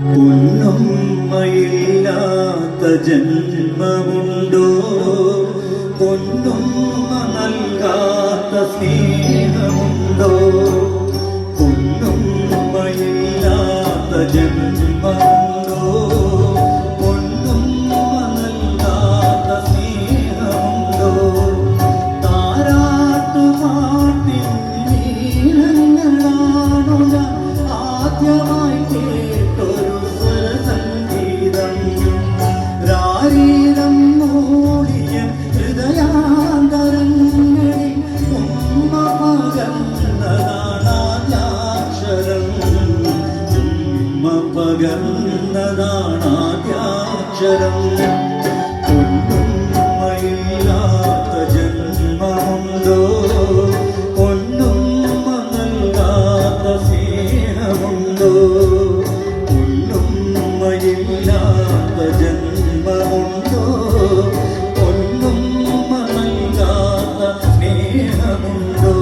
പൊന്നുമ്മയില്ലാത്ത ജന്മമുണ്ടോ? പൊന്നുമ്മ നൽകാത്ത സ്നേഹമുണ്ടോ? പൊന്നുമ്മയില്ലാത്ത ജന്മമുണ്ടോ? പൊന്നുമ്മ നൽകാത്ത സ്നേഹമുണ്ടോ? താരാട്ടുപാട്ടിൻ നീളങ്ങളാണു ഞാൻ ആദ്യമായി കേട്ടൊരു സ്വരസംഗീതം. രാരീരം മൂളിയ ഹൃദയാന്തരങ്ങളിൽ ഉമ്മ പകർന്നതാണാദ്യാക്ഷരം. ഉമ്മ പകർന്നതാണാദ്യാക്ഷരം. പൊന്നുമ്മയില്ലാത്ത ജന്മമുണ്ടോ? പൊന്നുമ്മ നൽകാത്ത സ്നേഹമുണ്ടോ? പൊന്നുമ്മയില്ലാത്ത ജന്മമുണ്ടോ? പൊന്നുമ്മ നൽകാത്ത സ്നേഹമുണ്ടോ?